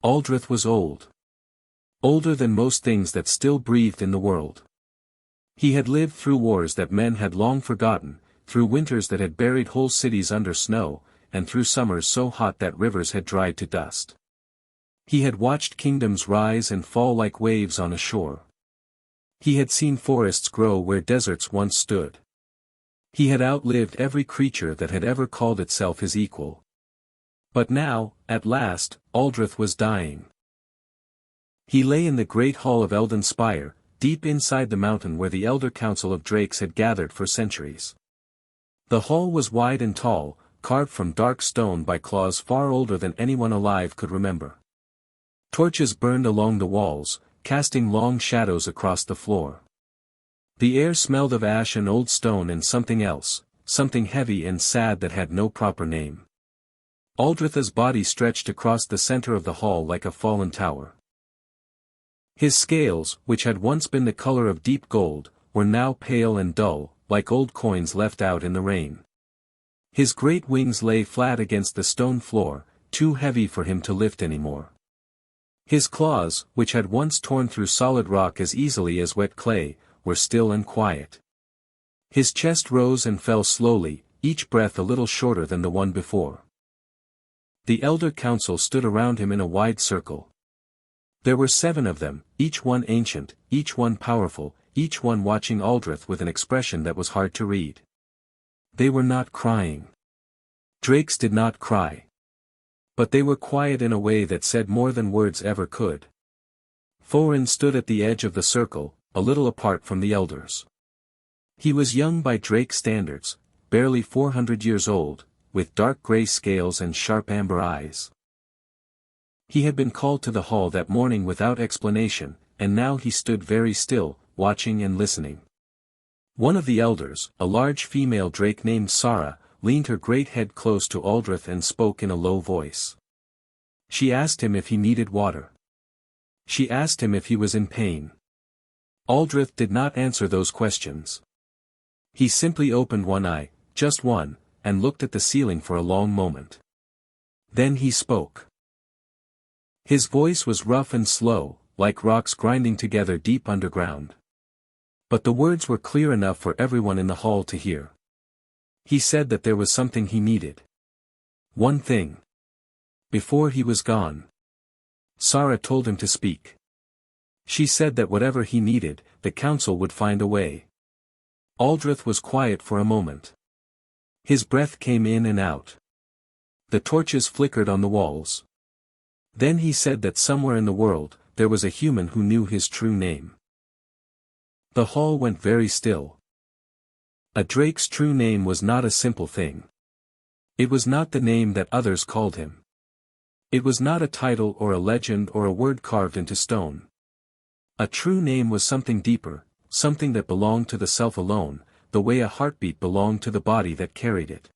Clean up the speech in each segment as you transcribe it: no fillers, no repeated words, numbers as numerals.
Aldrich was old. Older than most things that still breathed in the world. He had lived through wars that men had long forgotten, through winters that had buried whole cities under snow, and through summers so hot that rivers had dried to dust. He had watched kingdoms rise and fall like waves on a shore. He had seen forests grow where deserts once stood. He had outlived every creature that had ever called itself his equal. But now, at last, Aldrich was dying. He lay in the great hall of Eldon Spire, deep inside the mountain where the elder council of drakes had gathered for centuries. The hall was wide and tall, carved from dark stone by claws far older than anyone alive could remember. Torches burned along the walls, casting long shadows across the floor. The air smelled of ash and old stone and something else, something heavy and sad that had no proper name. Aldrich's body stretched across the center of the hall like a fallen tower. His scales, which had once been the color of deep gold, were now pale and dull, like old coins left out in the rain. His great wings lay flat against the stone floor, too heavy for him to lift anymore. His claws, which had once torn through solid rock as easily as wet clay, were still and quiet. His chest rose and fell slowly, each breath a little shorter than the one before. The elder council stood around him in a wide circle. There were 7 of them, each one ancient, each one powerful, each one watching Aldrich with an expression that was hard to read. They were not crying. Drakes did not cry. But they were quiet in a way that said more than words ever could. Thorin stood at the edge of the circle, a little apart from the elders. He was young by drake standards, barely 400 years old, with dark gray scales and sharp amber eyes. He had been called to the hall that morning without explanation, and now he stood very still, watching and listening. One of the elders, a large female drake named Sara, leaned her great head close to Aldrich and spoke in a low voice. She asked him if he needed water. She asked him if he was in pain. Aldrich did not answer those questions. He simply opened one eye, just one, and looked at the ceiling for a long moment. Then he spoke. His voice was rough and slow, like rocks grinding together deep underground. But the words were clear enough for everyone in the hall to hear. He said that there was something he needed. One thing. Before he was gone, Sara told him to speak. She said that whatever he needed, the council would find a way. Aldrich was quiet for a moment. His breath came in and out. The torches flickered on the walls. Then he said that somewhere in the world, there was a human who knew his true name. The hall went very still. A drake's true name was not a simple thing. It was not the name that others called him. It was not a title or a legend or a word carved into stone. A true name was something deeper, something that belonged to the self alone, the way a heartbeat belonged to the body that carried it.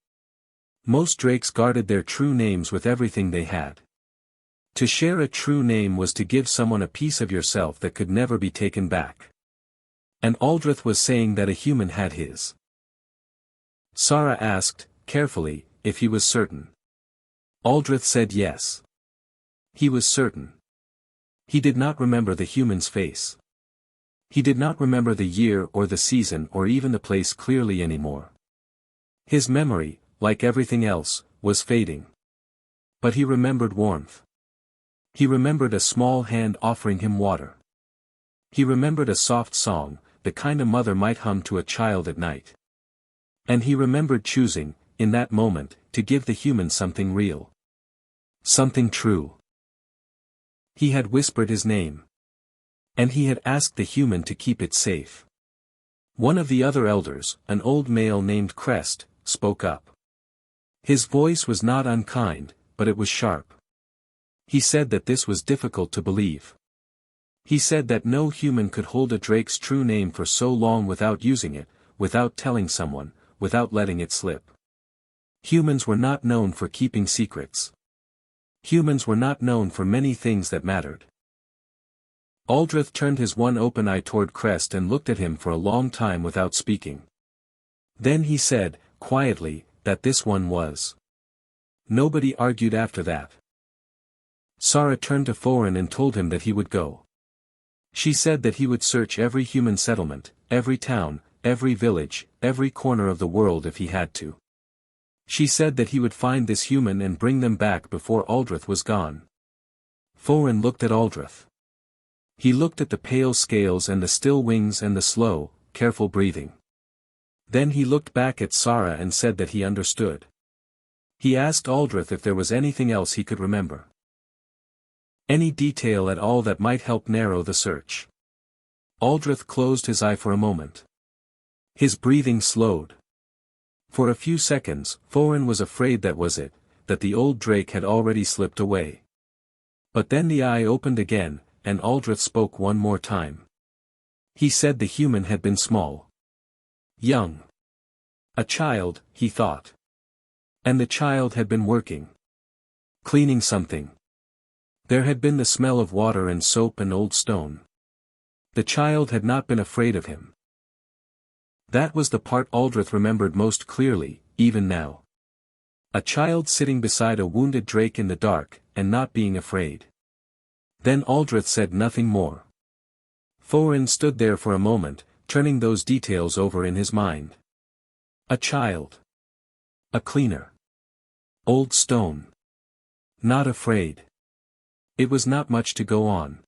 Most drakes guarded their true names with everything they had. To share a true name was to give someone a piece of yourself that could never be taken back. And Aldrich was saying that a human had his. Sara asked, carefully, if he was certain. Aldrich said yes. He was certain. He did not remember the human's face. He did not remember the year or the season or even the place clearly anymore. His memory, like everything else, was fading. But he remembered warmth. He remembered a small hand offering him water. He remembered a soft song, the kind a mother might hum to a child at night. And he remembered choosing, in that moment, to give the human something real. Something true. He had whispered his name. And he had asked the human to keep it safe. One of the other elders, an old male named Crest, spoke up. His voice was not unkind, but it was sharp. He said that this was difficult to believe. He said that no human could hold a drake's true name for so long without using it, without telling someone, without letting it slip. Humans were not known for keeping secrets. Humans were not known for many things that mattered. Aldrich turned his one open eye toward Crest and looked at him for a long time without speaking. Then he said, quietly, that this one was. Nobody argued after that. Sarah turned to Thorin and told him that he would go. She said that he would search every human settlement, every town, every village, every corner of the world if he had to. She said that he would find this human and bring them back before Aldrich was gone. Thorin looked at Aldrich. He looked at the pale scales and the still wings and the slow, careful breathing. Then he looked back at Sarah and said that he understood. He asked Aldrich if there was anything else he could remember. Any detail at all that might help narrow the search. Aldrich closed his eye for a moment. His breathing slowed. For a few seconds, Thorin was afraid that was it, that the old Drake had already slipped away. But then the eye opened again, and Aldrich spoke one more time. He said the human had been small. Young. A child, he thought. And the child had been working. Cleaning something. There had been the smell of water and soap and old stone. The child had not been afraid of him. That was the part Aldrich remembered most clearly, even now. A child sitting beside a wounded Drake in the dark, and not being afraid. Then Aldrich said nothing more. Thorin stood there for a moment, turning those details over in his mind. A child. A cleaner. Old stone. Not afraid. It was not much to go on.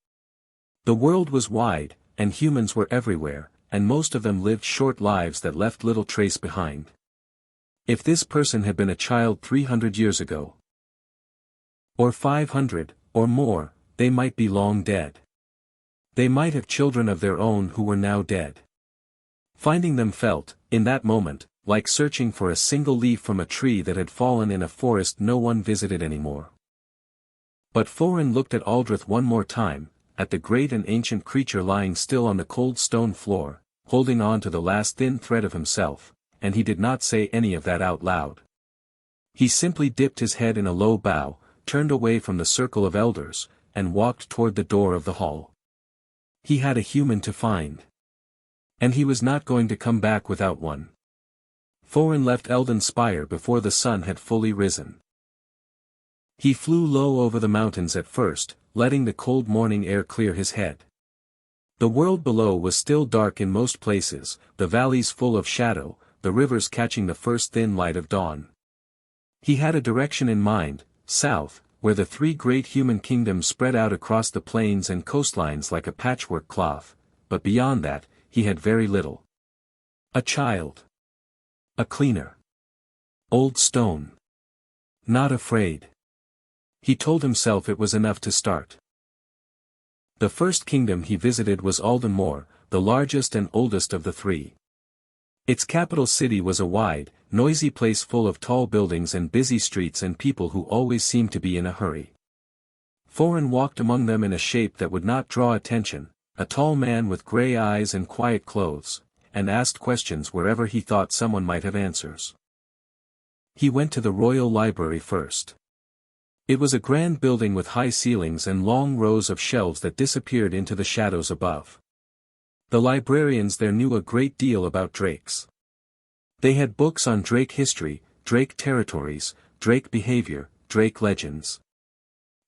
The world was wide, and humans were everywhere, and most of them lived short lives that left little trace behind. If this person had been a child 300 years ago, or 500, or more, they might be long dead. They might have children of their own who were now dead. Finding them felt, in that moment, like searching for a single leaf from a tree that had fallen in a forest no one visited anymore. But Thorin looked at Aldrich one more time, at the great and ancient creature lying still on the cold stone floor, holding on to the last thin thread of himself, and he did not say any of that out loud. He simply dipped his head in a low bow, turned away from the circle of elders, and walked toward the door of the hall. He had a human to find. And he was not going to come back without one. Thorin left Eldon Spire before the sun had fully risen. He flew low over the mountains at first, letting the cold morning air clear his head. The world below was still dark in most places, the valleys full of shadow, the rivers catching the first thin light of dawn. He had a direction in mind, south, where the three great human kingdoms spread out across the plains and coastlines like a patchwork cloth, but beyond that, he had very little. A child. A cleaner. Old stone. Not afraid. He told himself it was enough to start. The first kingdom he visited was Aldenmore, the largest and oldest of the three. Its capital city was a wide, noisy place full of tall buildings and busy streets and people who always seemed to be in a hurry. Thorin walked among them in a shape that would not draw attention, a tall man with grey eyes and quiet clothes, and asked questions wherever he thought someone might have answers. He went to the royal library first. It was a grand building with high ceilings and long rows of shelves that disappeared into the shadows above. The librarians there knew a great deal about drakes. They had books on drake history, drake territories, drake behavior, drake legends.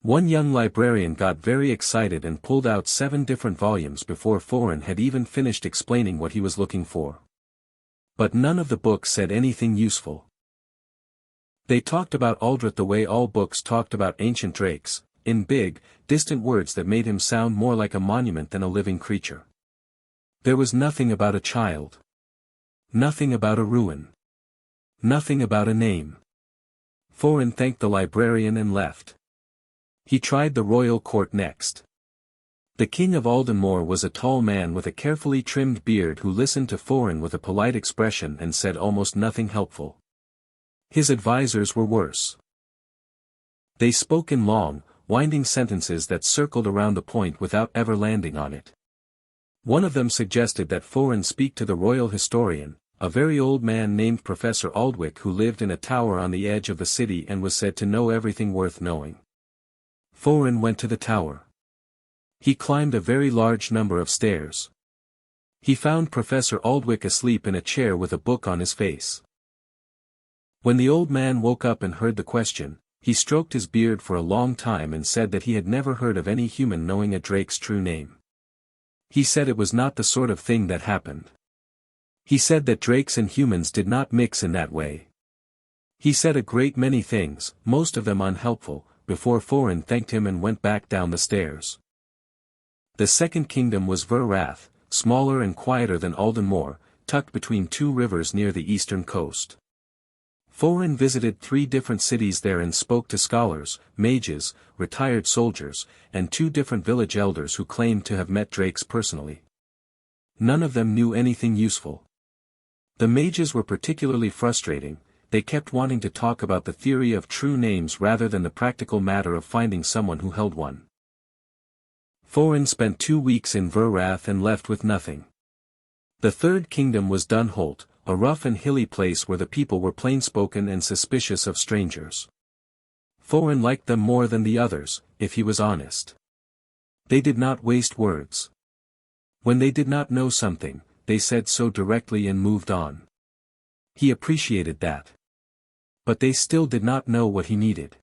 One young librarian got very excited and pulled out 7 different volumes before Thorin had even finished explaining what he was looking for. But none of the books said anything useful. They talked about Aldrich the way all books talked about ancient drakes, in big, distant words that made him sound more like a monument than a living creature. There was nothing about a child. Nothing about a ruin. Nothing about a name. Thorin thanked the librarian and left. He tried the royal court next. The king of Aldenmore was a tall man with a carefully trimmed beard who listened to Thorin with a polite expression and said almost nothing helpful. His advisors were worse. They spoke in long, winding sentences that circled around the point without ever landing on it. One of them suggested that Thorin speak to the royal historian, a very old man named Professor Aldwych who lived in a tower on the edge of the city and was said to know everything worth knowing. Thorin went to the tower. He climbed a very large number of stairs. He found Professor Aldwych asleep in a chair with a book on his face. When the old man woke up and heard the question, He stroked his beard for a long time and said that he had never heard of any human knowing a drake's true name. He said it was not the sort of thing that happened. He said that drakes and humans did not mix in that way. He said a great many things, most of them unhelpful, before Thorin thanked him and went back down the stairs. The second kingdom was Ver-Rath, smaller and quieter than Alden Moor, tucked between two rivers near the eastern coast. Thorin visited 3 different cities there and spoke to scholars, mages, retired soldiers, and 2 different village elders who claimed to have met drakes personally. None of them knew anything useful. The mages were particularly frustrating. They kept wanting to talk about the theory of true names rather than the practical matter of finding someone who held one. Thorin spent 2 weeks in Ver-Rath and left with nothing. The third kingdom was Dunholt, a rough and hilly place where the people were plain-spoken and suspicious of strangers. Thorin liked them more than the others, if he was honest. They did not waste words. When they did not know something, they said so directly and moved on. He appreciated that. But they still did not know what he needed.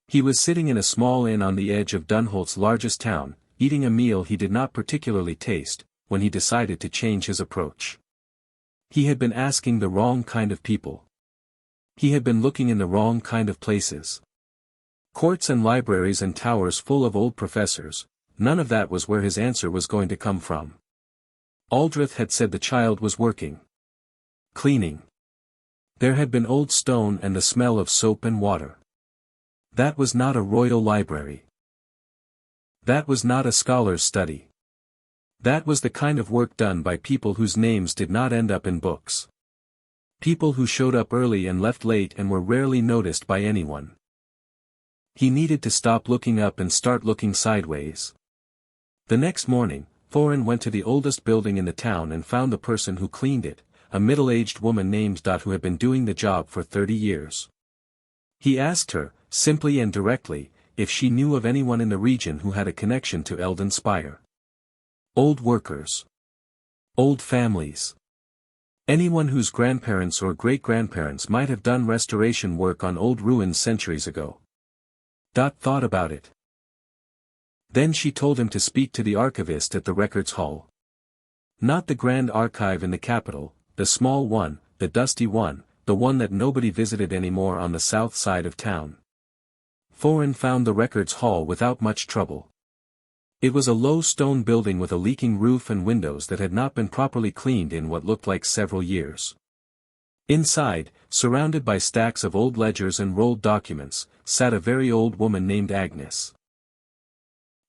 He was sitting in a small inn on the edge of Dunholt's largest town, eating a meal he did not particularly taste, when he decided to change his approach. He had been asking the wrong kind of people. He had been looking in the wrong kind of places. Courts and libraries and towers full of old professors, none of that was where his answer was going to come from. Aldrich had said the child was working. Cleaning. There had been old stone and the smell of soap and water. That was not a royal library. That was not a scholar's study. That was the kind of work done by people whose names did not end up in books. People who showed up early and left late and were rarely noticed by anyone. He needed to stop looking up and start looking sideways. The next morning, Thorin went to the oldest building in the town and found the person who cleaned it, a middle-aged woman named Dot who had been doing the job for 30 years. He asked her, simply and directly, if she knew of anyone in the region who had a connection to Eldon Spire. Old workers. Old families. Anyone whose grandparents or great-grandparents might have done restoration work on old ruins centuries ago. Dot thought about it. Then she told him to speak to the archivist at the records hall. Not the grand archive in the capital, the small one, the dusty one, the one that nobody visited anymore on the south side of town. Thorin found the records hall without much trouble. It was a low stone building with a leaking roof and windows that had not been properly cleaned in what looked like several years. Inside, surrounded by stacks of old ledgers and rolled documents, sat a very old woman named Agnes.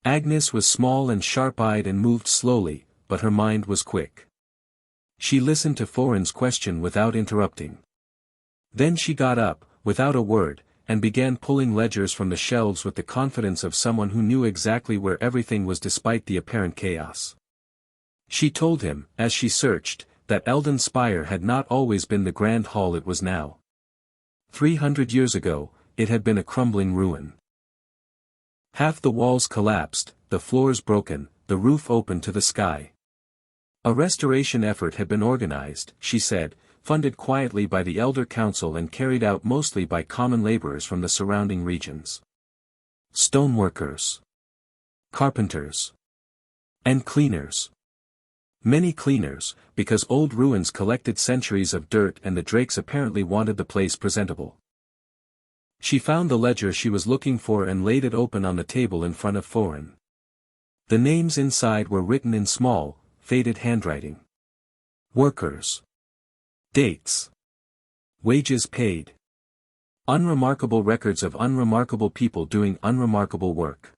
Agnes was small and sharp-eyed and moved slowly, but her mind was quick. She listened to Thorin's question without interrupting. Then she got up, without a word, and began pulling ledgers from the shelves with the confidence of someone who knew exactly where everything was despite the apparent chaos. She told him, as she searched, that Eldon Spire had not always been the grand hall it was now. 300 years ago, it had been a crumbling ruin. Half the walls collapsed, the floors broken, the roof open to the sky. A restoration effort had been organized, she said, funded quietly by the Elder Council and carried out mostly by common laborers from the surrounding regions. Stoneworkers. Carpenters. And cleaners. Many cleaners, because old ruins collected centuries of dirt and the Drakes apparently wanted the place presentable. She found the ledger she was looking for and laid it open on the table in front of Thorin. The names inside were written in small, faded handwriting. Workers. Dates. Wages paid. Unremarkable records of unremarkable people doing unremarkable work.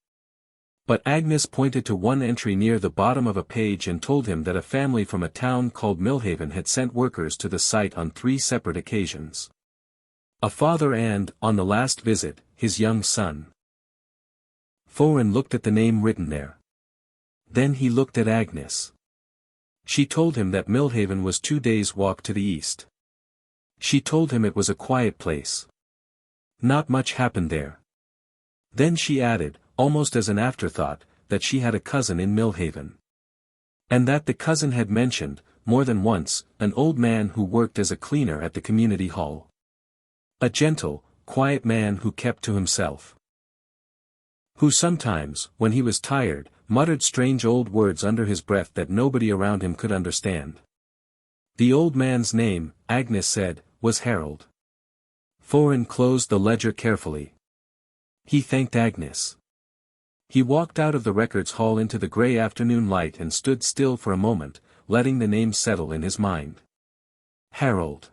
But Agnes pointed to one entry near the bottom of a page and told him that a family from a town called Millhaven had sent workers to the site on 3 separate occasions. A father and, on the last visit, his young son. Thorin looked at the name written there. Then he looked at Agnes. She told him that Millhaven was 2 days' walk to the east. She told him it was a quiet place. Not much happened there. Then she added, almost as an afterthought, that she had a cousin in Millhaven. And that the cousin had mentioned, more than once, an old man who worked as a cleaner at the community hall. A gentle, quiet man who kept to himself. Who sometimes, when he was tired, muttered strange old words under his breath that nobody around him could understand. The old man's name, Agnes said, was Harold. Thorin closed the ledger carefully. He thanked Agnes. He walked out of the records hall into the grey afternoon light and stood still for a moment, letting the name settle in his mind. Harold.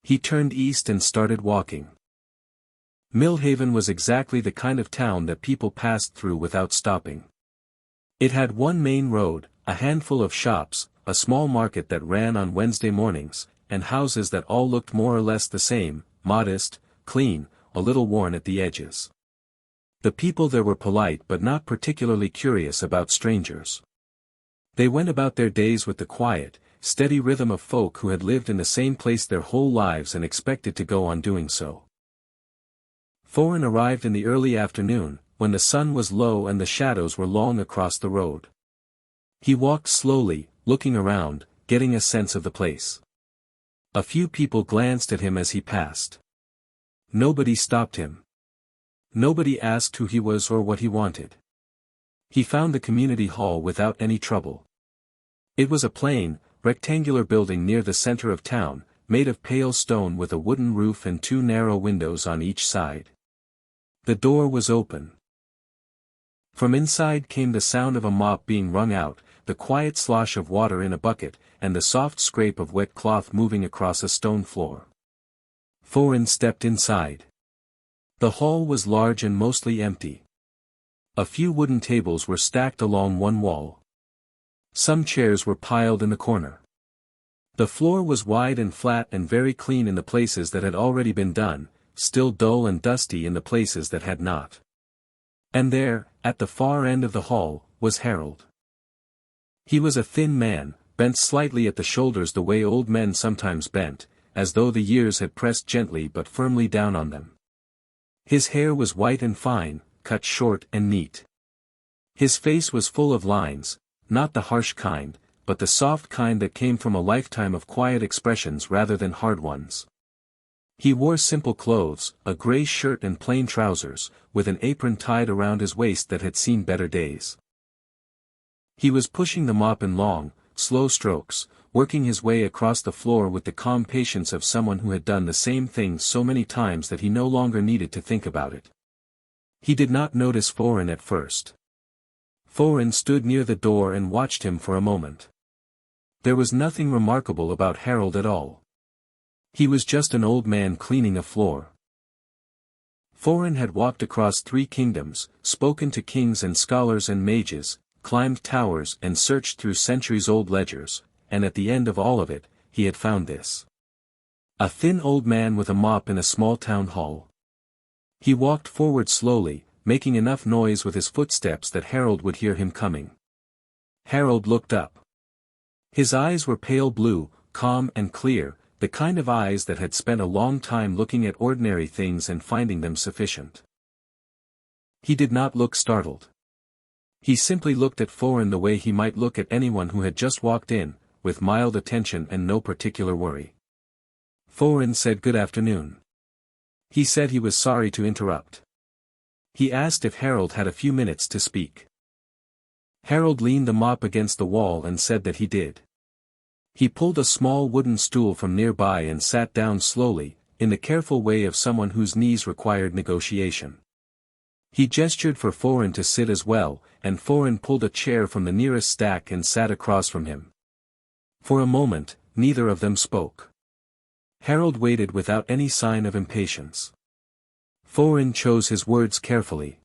He turned east and started walking. Millhaven was exactly the kind of town that people passed through without stopping. It had one main road, a handful of shops, a small market that ran on Wednesday mornings, and houses that all looked more or less the same, modest, clean, a little worn at the edges. The people there were polite but not particularly curious about strangers. They went about their days with the quiet, steady rhythm of folk who had lived in the same place their whole lives and expected to go on doing so. Thorin arrived in the early afternoon, when the sun was low and the shadows were long across the road. He walked slowly, looking around, getting a sense of the place. A few people glanced at him as he passed. Nobody stopped him. Nobody asked who he was or what he wanted. He found the community hall without any trouble. It was a plain, rectangular building near the center of town, made of pale stone with a wooden roof and two narrow windows on each side. The door was open. From inside came the sound of a mop being wrung out, the quiet slosh of water in a bucket, and the soft scrape of wet cloth moving across a stone floor. Thorin stepped inside. The hall was large and mostly empty. A few wooden tables were stacked along one wall. Some chairs were piled in the corner. The floor was wide and flat and very clean in the places that had already been done, still dull and dusty in the places that had not. And there, at the far end of the hall, was Harold. He was a thin man, bent slightly at the shoulders the way old men sometimes bent, as though the years had pressed gently but firmly down on them. His hair was white and fine, cut short and neat. His face was full of lines, not the harsh kind, but the soft kind that came from a lifetime of quiet expressions rather than hard ones. He wore simple clothes, a gray shirt and plain trousers, with an apron tied around his waist that had seen better days. He was pushing the mop in long, slow strokes, working his way across the floor with the calm patience of someone who had done the same thing so many times that he no longer needed to think about it. He did not notice Thorin at first. Thorin stood near the door and watched him for a moment. There was nothing remarkable about Harold at all. He was just an old man cleaning a floor. Thorin had walked across 3 kingdoms, spoken to kings and scholars and mages, climbed towers and searched through centuries-old ledgers, and at the end of all of it, he had found this. A thin old man with a mop in a small town hall. He walked forward slowly, making enough noise with his footsteps that Harold would hear him coming. Harold looked up. His eyes were pale blue, calm and clear, the kind of eyes that had spent a long time looking at ordinary things and finding them sufficient. He did not look startled. He simply looked at Thorin the way he might look at anyone who had just walked in, with mild attention and no particular worry. Thorin said good afternoon. He said he was sorry to interrupt. He asked if Harold had a few minutes to speak. Harold leaned the mop against the wall and said that he did. He pulled a small wooden stool from nearby and sat down slowly, in the careful way of someone whose knees required negotiation. He gestured for Thorin to sit as well, and Thorin pulled a chair from the nearest stack and sat across from him. For a moment, neither of them spoke. Harold waited without any sign of impatience. Thorin chose his words carefully.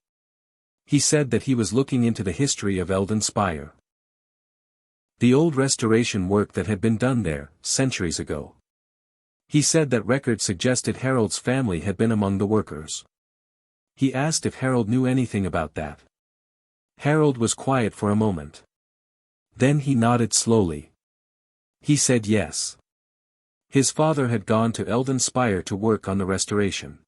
He said that he was looking into the history of Elden Spire. The old restoration work that had been done there, centuries ago. He said that records suggested Harold's family had been among the workers. He asked if Harold knew anything about that. Harold was quiet for a moment. Then he nodded slowly. He said yes. His father had gone to Elden Spire to work on the restoration.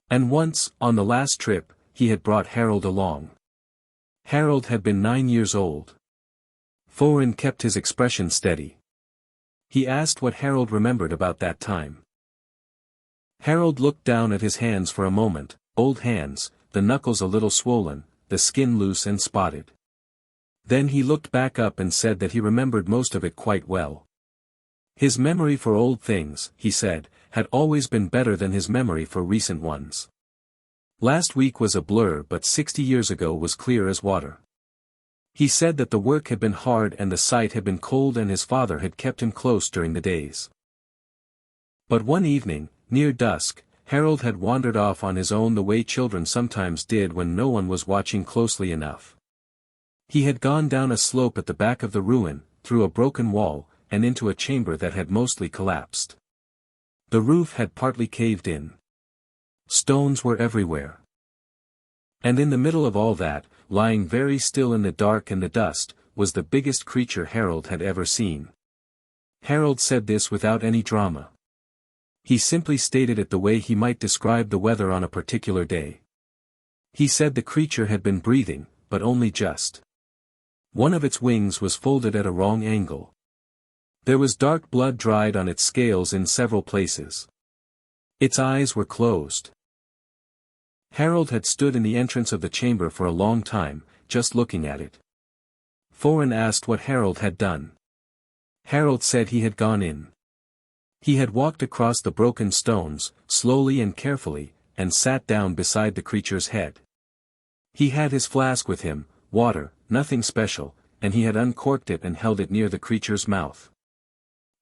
And once, on the last trip, he had brought Harold along. Harold had been 9 years old. Thorin kept his expression steady. He asked what Harold remembered about that time. Harold looked down at his hands for a moment, old hands, the knuckles a little swollen, the skin loose and spotted. Then he looked back up and said that he remembered most of it quite well. His memory for old things, he said, had always been better than his memory for recent ones. Last week was a blur, but 60 years ago was clear as water. He said that the work had been hard and the sight had been cold and his father had kept him close during the days. But one evening, near dusk, Harold had wandered off on his own the way children sometimes did when no one was watching closely enough. He had gone down a slope at the back of the ruin, through a broken wall, and into a chamber that had mostly collapsed. The roof had partly caved in. Stones were everywhere. And in the middle of all that, lying very still in the dark and the dust, was the biggest creature Harold had ever seen. Harold said this without any drama. He simply stated it the way he might describe the weather on a particular day. He said the creature had been breathing, but only just. One of its wings was folded at a wrong angle. There was dark blood dried on its scales in several places. Its eyes were closed. Harold had stood in the entrance of the chamber for a long time, just looking at it. Thorin asked what Harold had done. Harold said he had gone in. He had walked across the broken stones, slowly and carefully, and sat down beside the creature's head. He had his flask with him, water, nothing special, and he had uncorked it and held it near the creature's mouth.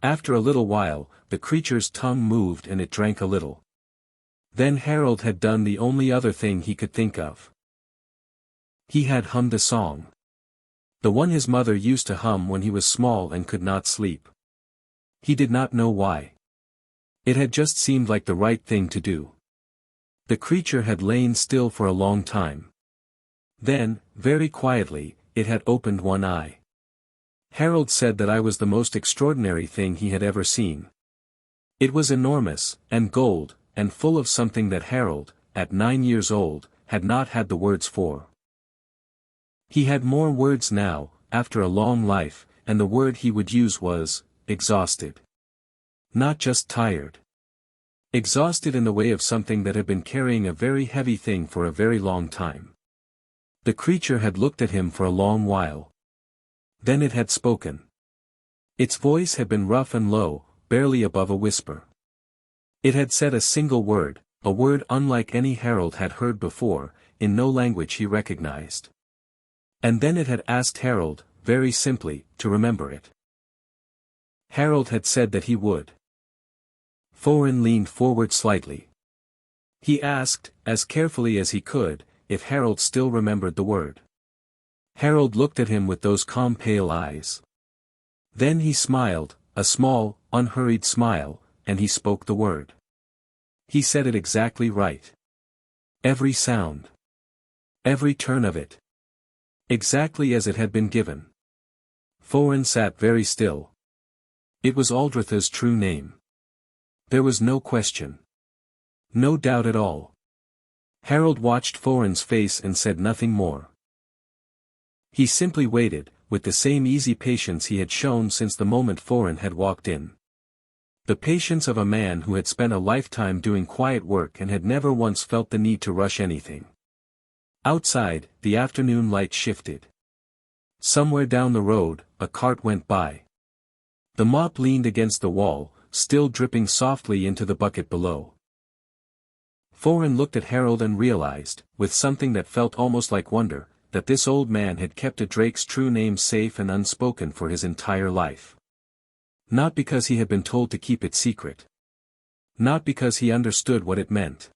After a little while, the creature's tongue moved and it drank a little. Then Harold had done the only other thing he could think of. He had hummed a song. The one his mother used to hum when he was small and could not sleep. He did not know why. It had just seemed like the right thing to do. The creature had lain still for a long time. Then, very quietly, it had opened one eye. Harold said that eye was the most extraordinary thing he had ever seen. It was enormous, and gold, and full of something that Harold, at 9 years old, had not had the words for. He had more words now, after a long life, and the word he would use was, exhausted. Not just tired. Exhausted in the way of something that had been carrying a very heavy thing for a very long time. The creature had looked at him for a long while. Then it had spoken. Its voice had been rough and low, barely above a whisper. It had said a single word, a word unlike any Harold had heard before, in no language he recognized. And then it had asked Harold, very simply, to remember it. Harold had said that he would. Thorin leaned forward slightly. He asked, as carefully as he could, if Harold still remembered the word. Harold looked at him with those calm pale eyes. Then he smiled, a small, unhurried smile, and he spoke the word. He said it exactly right. Every sound. Every turn of it. Exactly as it had been given. Thorin sat very still. It was Aldritha's true name. There was no question. No doubt at all. Harold watched Thorin's face and said nothing more. He simply waited, with the same easy patience he had shown since the moment Thorin had walked in. The patience of a man who had spent a lifetime doing quiet work and had never once felt the need to rush anything. Outside, the afternoon light shifted. Somewhere down the road, a cart went by. The mop leaned against the wall, still dripping softly into the bucket below. Thorin looked at Harold and realized, with something that felt almost like wonder, that this old man had kept a Drake's true name safe and unspoken for his entire life. Not because he had been told to keep it secret. Not because he understood what it meant.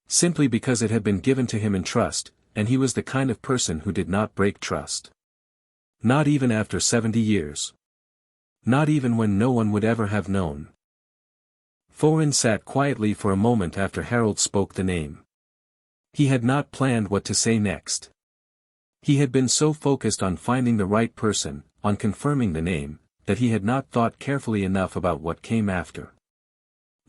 Simply because it had been given to him in trust, and he was the kind of person who did not break trust. Not even after 70 years. Not even when no one would ever have known. Thorin sat quietly for a moment after Harold spoke the name. He had not planned what to say next. He had been so focused on finding the right person, on confirming the name, that he had not thought carefully enough about what came after.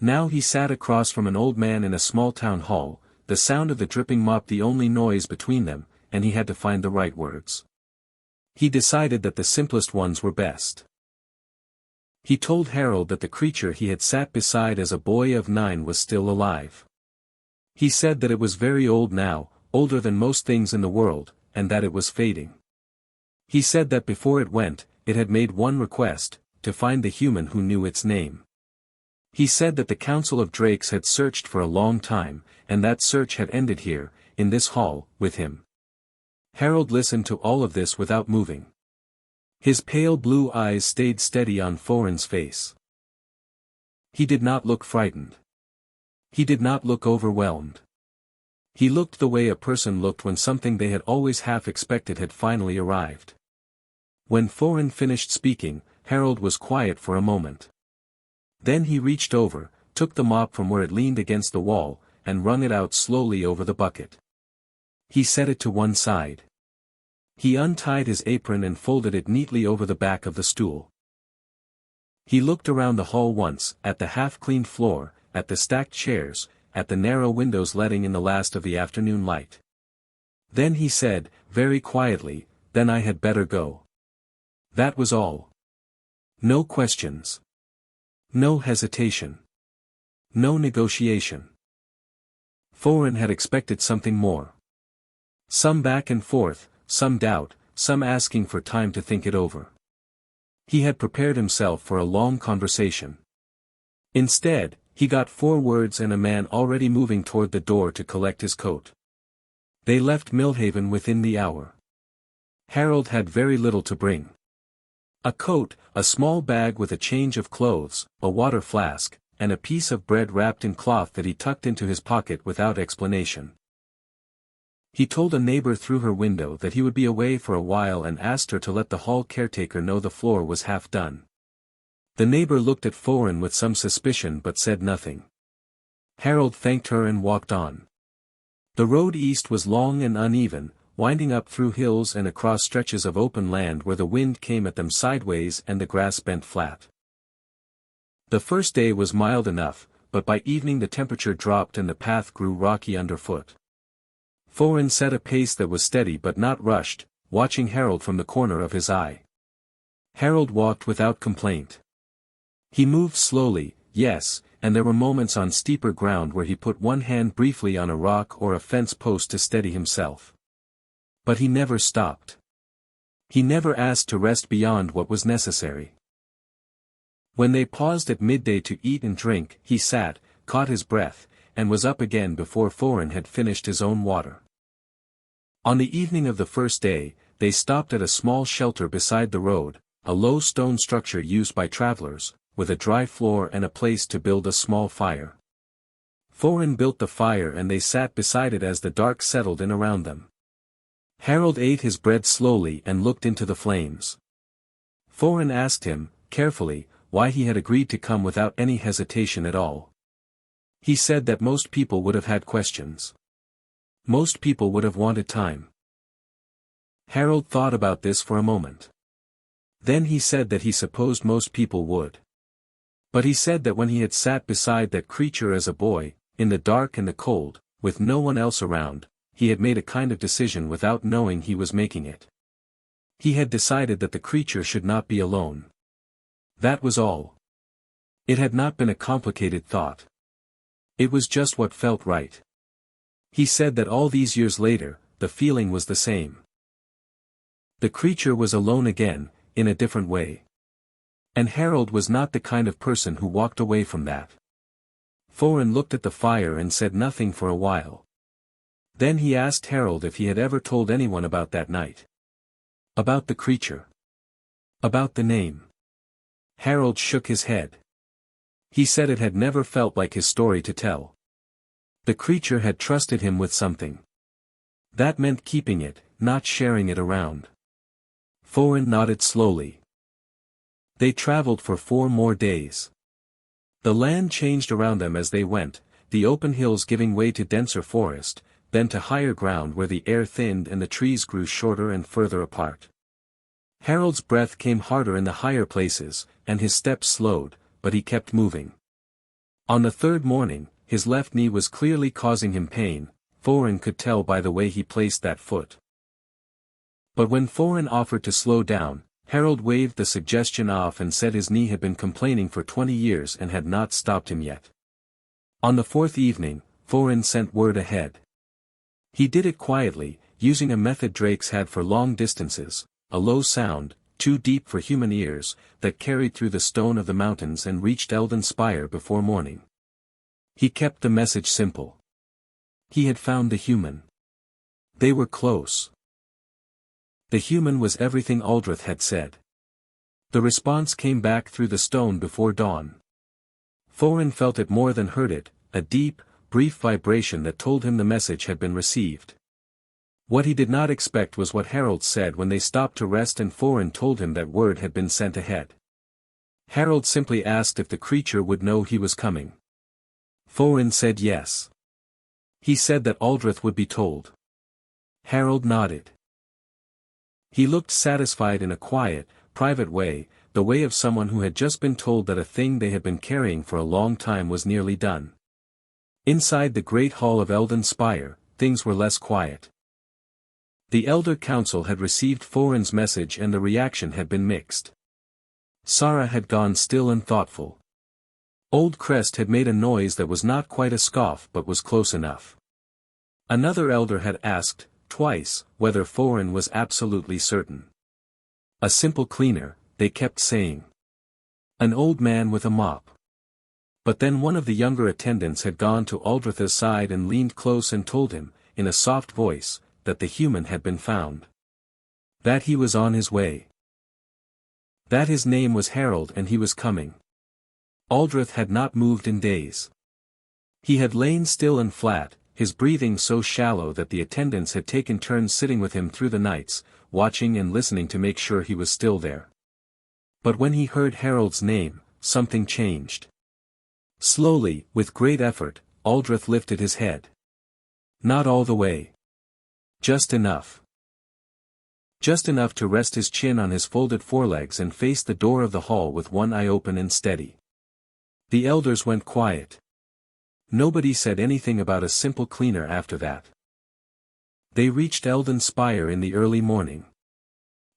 Now he sat across from an old man in a small town hall, the sound of the dripping mop the only noise between them, and he had to find the right words. He decided that the simplest ones were best. He told Harold that the creature he had sat beside as a boy of 9 was still alive. He said that it was very old now, older than most things in the world, and that it was fading. He said that before it went, it had made one request, to find the human who knew its name. He said that the Council of Drakes had searched for a long time, and that search had ended here, in this hall, with him. Harold listened to all of this without moving. His pale blue eyes stayed steady on Thorin's face. He did not look frightened. He did not look overwhelmed. He looked the way a person looked when something they had always half expected had finally arrived. When Thorin finished speaking, Harold was quiet for a moment. Then he reached over, took the mop from where it leaned against the wall, and wrung it out slowly over the bucket. He set it to one side. He untied his apron and folded it neatly over the back of the stool. He looked around the hall once, at the half-cleaned floor, at the stacked chairs, at the narrow windows letting in the last of the afternoon light. Then he said, very quietly, "Then I had better go." That was all. No questions. No hesitation. No negotiation. Thorin had expected something more. Some back and forth, some doubt, some asking for time to think it over. He had prepared himself for a long conversation. Instead, he got 4 words and a man already moving toward the door to collect his coat. They left Millhaven within the hour. Harold had very little to bring. A coat, a small bag with a change of clothes, a water flask, and a piece of bread wrapped in cloth that he tucked into his pocket without explanation. He told a neighbor through her window that he would be away for a while and asked her to let the hall caretaker know the floor was half done. The neighbor looked at Thorin with some suspicion but said nothing. Harold thanked her and walked on. The road east was long and uneven, winding up through hills and across stretches of open land where the wind came at them sideways and the grass bent flat. The first day was mild enough, but by evening the temperature dropped and the path grew rocky underfoot. Thorin set a pace that was steady but not rushed, watching Harold from the corner of his eye. Harold walked without complaint. He moved slowly, yes, and there were moments on steeper ground where he put one hand briefly on a rock or a fence post to steady himself. But he never stopped. He never asked to rest beyond what was necessary. When they paused at midday to eat and drink, he sat, caught his breath, and was up again before Thorin had finished his own water. On the evening of the first day, they stopped at a small shelter beside the road, a low stone structure used by travelers, with a dry floor and a place to build a small fire. Thorin built the fire and they sat beside it as the dark settled in around them. Harold ate his bread slowly and looked into the flames. Thorin asked him, carefully, why he had agreed to come without any hesitation at all. He said that most people would have had questions. Most people would have wanted time. Harold thought about this for a moment. Then he said that he supposed most people would. But he said that when he had sat beside that creature as a boy, in the dark and the cold, with no one else around, he had made a kind of decision without knowing he was making it. He had decided that the creature should not be alone. That was all. It had not been a complicated thought. It was just what felt right. He said that all these years later, the feeling was the same. The creature was alone again, in a different way. And Harold was not the kind of person who walked away from that. Thorin looked at the fire and said nothing for a while. Then he asked Harold if he had ever told anyone about that night. About the creature. About the name. Harold shook his head. He said it had never felt like his story to tell. The creature had trusted him with something. That meant keeping it, not sharing it around. Thorin nodded slowly. They traveled for 4 more days. The land changed around them as they went, the open hills giving way to denser forest, then to higher ground where the air thinned and the trees grew shorter and further apart. Harold's breath came harder in the higher places, and his steps slowed, but he kept moving. On the 3rd morning, his left knee was clearly causing him pain, Thorin could tell by the way he placed that foot. But when Thorin offered to slow down, Harold waved the suggestion off and said his knee had been complaining for 20 years and had not stopped him yet. On the fourth evening, Thorin sent word ahead. He did it quietly, using a method drakes had for long distances, a low sound, too deep for human ears, that carried through the stone of the mountains and reached Eldon Spire before morning. He kept the message simple. He had found the human. They were close. The human was everything Aldrich had said. The response came back through the stone before dawn. Thorin felt it more than heard it, a deep, brief vibration that told him the message had been received. What he did not expect was what Harold said when they stopped to rest and Thorin told him that word had been sent ahead. Harold simply asked if the creature would know he was coming. Thorin said yes. He said that Aldrich would be told. Harold nodded. He looked satisfied in a quiet, private way, the way of someone who had just been told that a thing they had been carrying for a long time was nearly done. Inside the great hall of Eldon Spire, things were less quiet. The Elder Council had received Thorin's message and the reaction had been mixed. Sara had gone still and thoughtful. Old Crest had made a noise that was not quite a scoff but was close enough. Another elder had asked, twice, whether Thorin was absolutely certain. A simple cleaner, they kept saying. An old man with a mop. But then one of the younger attendants had gone to Aldrich's side and leaned close and told him, in a soft voice, that the human had been found. That he was on his way. That his name was Harold and he was coming. Aldrich had not moved in days. He had lain still and flat, his breathing so shallow that the attendants had taken turns sitting with him through the nights, watching and listening to make sure he was still there. But when he heard Harold's name, something changed. Slowly, with great effort, Aldrich lifted his head. Not all the way. Just enough. Just enough to rest his chin on his folded forelegs and face the door of the hall with one eye open and steady. The elders went quiet. Nobody said anything about a simple cleaner after that. They reached Eldon Spire in the early morning.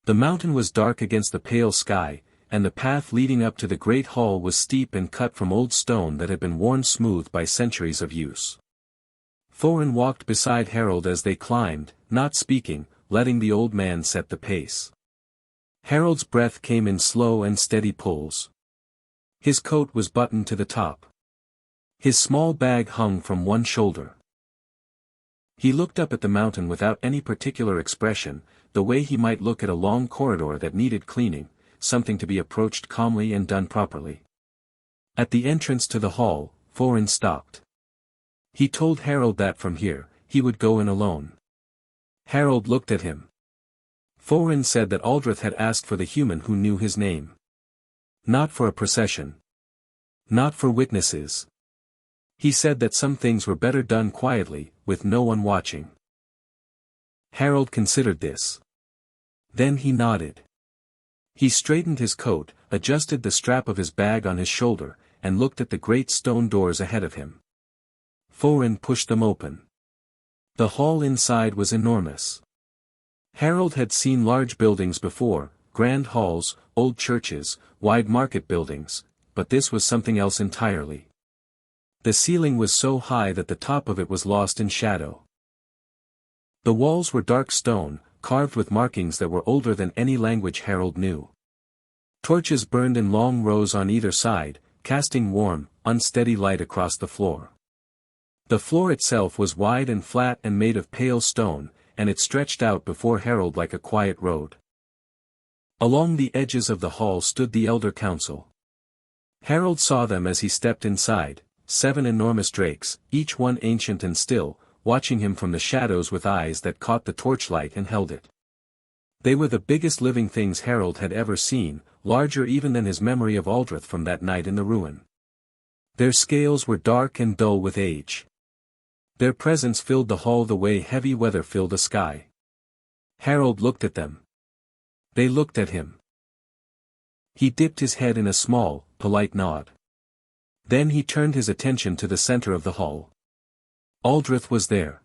The mountain was dark against the pale sky, and the path leading up to the great hall was steep and cut from old stone that had been worn smooth by centuries of use. Thorin walked beside Harold as they climbed, not speaking, letting the old man set the pace. Harold's breath came in slow and steady pulls. His coat was buttoned to the top. His small bag hung from one shoulder. He looked up at the mountain without any particular expression, the way he might look at a long corridor that needed cleaning, something to be approached calmly and done properly. At the entrance to the hall, Thorin stopped. He told Harold that from here, he would go in alone. Harold looked at him. Thorin said that Aldrich had asked for the human who knew his name. Not for a procession. Not for witnesses. He said that some things were better done quietly, with no one watching. Harold considered this. Then he nodded. He straightened his coat, adjusted the strap of his bag on his shoulder, and looked at the great stone doors ahead of him. Thorin pushed them open. The hall inside was enormous. Harold had seen large buildings before, grand halls, old churches, wide market buildings, but this was something else entirely. The ceiling was so high that the top of it was lost in shadow. The walls were dark stone, carved with markings that were older than any language Harold knew. Torches burned in long rows on either side, casting warm, unsteady light across the floor. The floor itself was wide and flat and made of pale stone, and it stretched out before Harold like a quiet road. Along the edges of the hall stood the Elder Council. Harold saw them as he stepped inside, 7 enormous drakes, each one ancient and still, watching him from the shadows with eyes that caught the torchlight and held it. They were the biggest living things Harold had ever seen, larger even than his memory of Aldrich from that night in the ruin. Their scales were dark and dull with age. Their presence filled the hall the way heavy weather filled a sky. Harold looked at them. They looked at him. He dipped his head in a small, polite nod. Then he turned his attention to the center of the hall. Aldrich was there.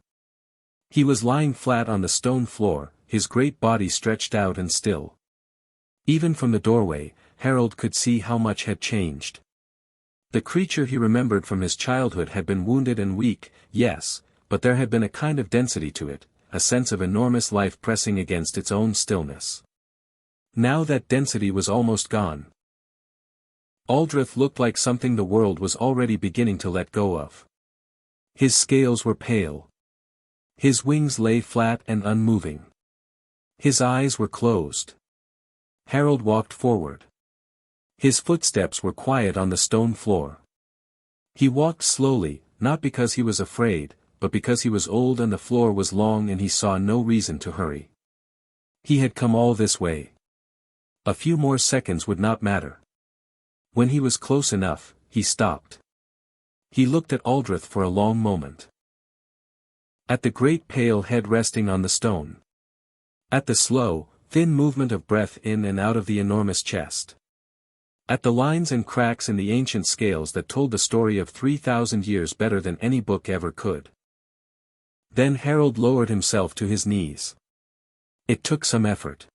He was lying flat on the stone floor, his great body stretched out and still. Even from the doorway, Harold could see how much had changed. The creature he remembered from his childhood had been wounded and weak, yes, but there had been a kind of density to it, a sense of enormous life pressing against its own stillness. Now that density was almost gone. Aldrich looked like something the world was already beginning to let go of. His scales were pale. His wings lay flat and unmoving. His eyes were closed. Harold walked forward. His footsteps were quiet on the stone floor. He walked slowly, not because he was afraid, but because he was old and the floor was long and he saw no reason to hurry. He had come all this way. A few more seconds would not matter. When he was close enough, he stopped. He looked at Aldrich for a long moment. At the great pale head resting on the stone. At the slow, thin movement of breath in and out of the enormous chest. At the lines and cracks in the ancient scales that told the story of 3,000 years better than any book ever could. Then Harold lowered himself to his knees. It took some effort.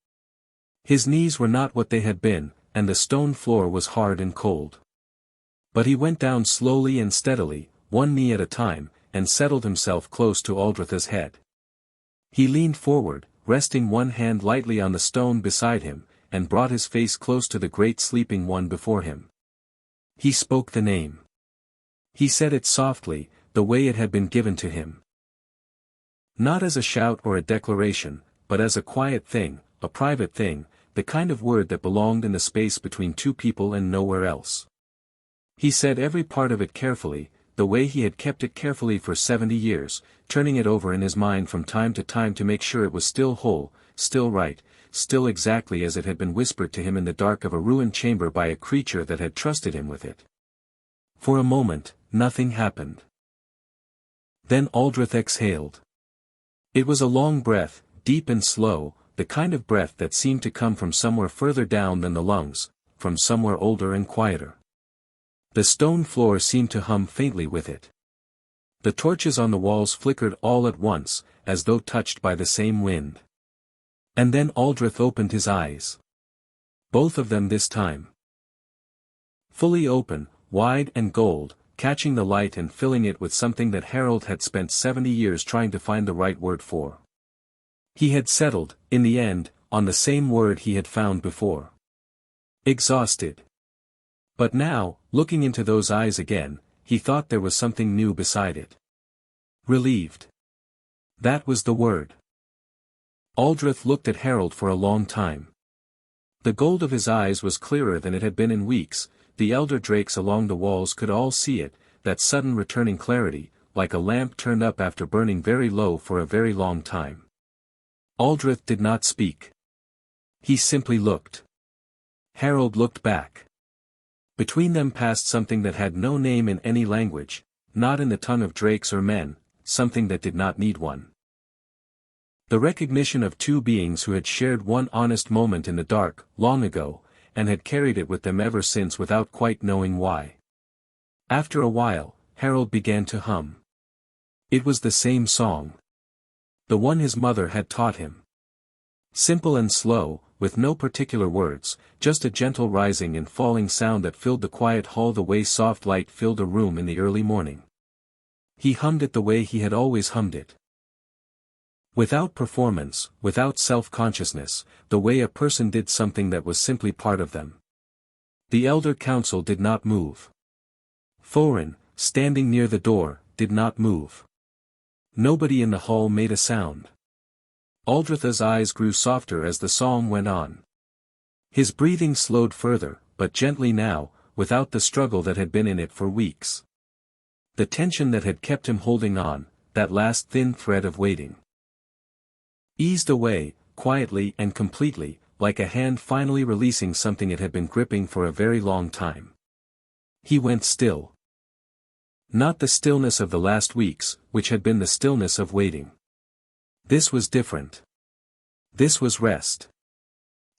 His knees were not what they had been, and the stone floor was hard and cold. But he went down slowly and steadily, one knee at a time, and settled himself close to Aldrich's head. He leaned forward, resting one hand lightly on the stone beside him, and brought his face close to the great sleeping one before him. He spoke the name. He said it softly, the way it had been given to him. Not as a shout or a declaration, but as a quiet thing, a private thing, the kind of word that belonged in the space between two people and nowhere else. He said every part of it carefully, the way he had kept it carefully for 70 years, turning it over in his mind from time to time to make sure it was still whole, still right, still exactly as it had been whispered to him in the dark of a ruined chamber by a creature that had trusted him with it. For a moment, nothing happened. Then Aldrich exhaled. It was a long breath, deep and slow, the kind of breath that seemed to come from somewhere further down than the lungs, from somewhere older and quieter. The stone floor seemed to hum faintly with it. The torches on the walls flickered all at once, as though touched by the same wind. And then Aldrich opened his eyes. Both of them this time. Fully open, wide and gold, catching the light and filling it with something that Harold had spent 70 years trying to find the right word for. He had settled, in the end, on the same word he had found before. Exhausted. But now, looking into those eyes again, he thought there was something new beside it. Relieved. That was the word. Aldrich looked at Harold for a long time. The gold of his eyes was clearer than it had been in weeks. The elder drakes along the walls could all see it, that sudden returning clarity, like a lamp turned up after burning very low for a very long time. Aldrich did not speak. He simply looked. Harold looked back. Between them passed something that had no name in any language, not in the tongue of drakes or men, something that did not need one. The recognition of two beings who had shared one honest moment in the dark, long ago, and had carried it with them ever since without quite knowing why. After a while, Harold began to hum. It was the same song. The one his mother had taught him. Simple and slow, with no particular words, just a gentle rising and falling sound that filled the quiet hall the way soft light filled a room in the early morning. He hummed it the way he had always hummed it. Without performance, without self-consciousness, the way a person did something that was simply part of them. The elder council did not move. Thorin, standing near the door, did not move. Nobody in the hall made a sound. Aldrich's eyes grew softer as the song went on. His breathing slowed further, but gently now, without the struggle that had been in it for weeks. The tension that had kept him holding on, that last thin thread of waiting, eased away, quietly and completely, like a hand finally releasing something it had been gripping for a very long time. He went still. Not the stillness of the last weeks, which had been the stillness of waiting. This was different. This was rest.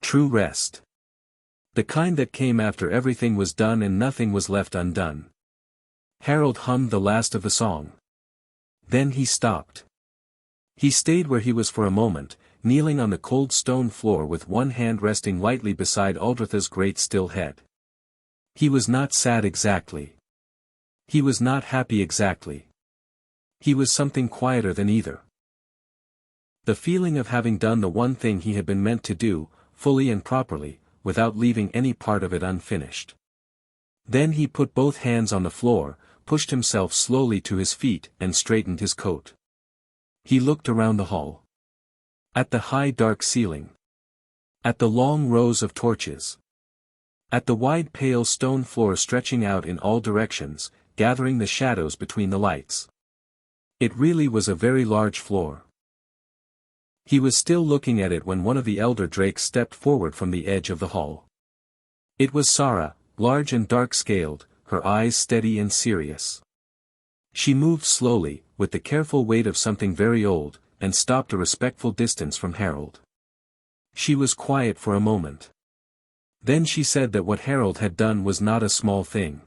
True rest. The kind that came after everything was done and nothing was left undone. Harold hummed the last of the song. Then he stopped. He stayed where he was for a moment, kneeling on the cold stone floor with one hand resting lightly beside Aldritha's great still head. He was not sad exactly. He was not happy exactly. He was something quieter than either. The feeling of having done the one thing he had been meant to do, fully and properly, without leaving any part of it unfinished. Then he put both hands on the floor, pushed himself slowly to his feet and straightened his coat. He looked around the hall. At the high dark ceiling. At the long rows of torches. At the wide pale stone floor stretching out in all directions, gathering the shadows between the lights. It really was a very large floor. He was still looking at it when one of the elder drakes stepped forward from the edge of the hall. It was Sara, large and dark-scaled, her eyes steady and serious. She moved slowly, with the careful weight of something very old, and stopped a respectful distance from Harold. She was quiet for a moment. Then she said that what Harold had done was not a small thing.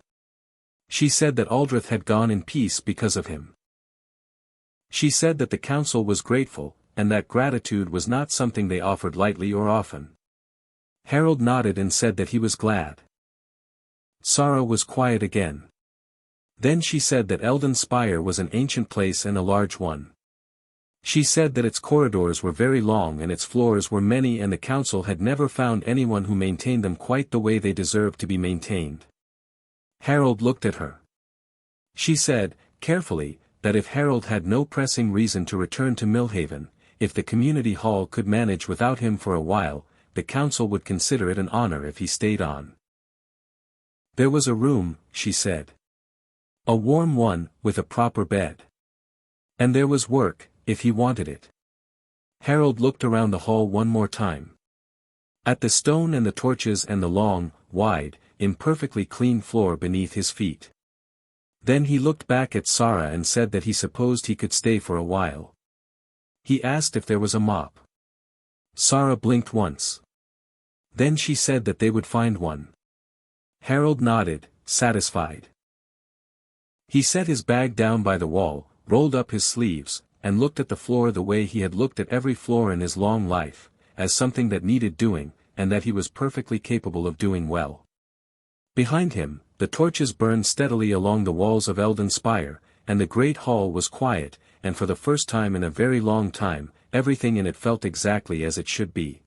She said that Aldrich had gone in peace because of him. She said that the council was grateful, and that gratitude was not something they offered lightly or often. Harold nodded and said that he was glad. Sara was quiet again. Then she said that Eldon Spire was an ancient place and a large one. She said that its corridors were very long and its floors were many and the council had never found anyone who maintained them quite the way they deserved to be maintained. Harold looked at her. She said, carefully, that if Harold had no pressing reason to return to Millhaven, if the community hall could manage without him for a while, the council would consider it an honor if he stayed on. There was a room, she said. A warm one, with a proper bed. And there was work, if he wanted it. Harold looked around the hall one more time. At the stone and the torches and the long, wide, imperfectly clean floor beneath his feet. Then he looked back at Sara and said that he supposed he could stay for a while. He asked if there was a mop. Sara blinked once. Then she said that they would find one. Harold nodded, satisfied. He set his bag down by the wall, rolled up his sleeves, and looked at the floor the way he had looked at every floor in his long life, as something that needed doing, and that he was perfectly capable of doing well. Behind him, the torches burned steadily along the walls of Eldon Spire, and the great hall was quiet, and for the first time in a very long time, everything in it felt exactly as it should be.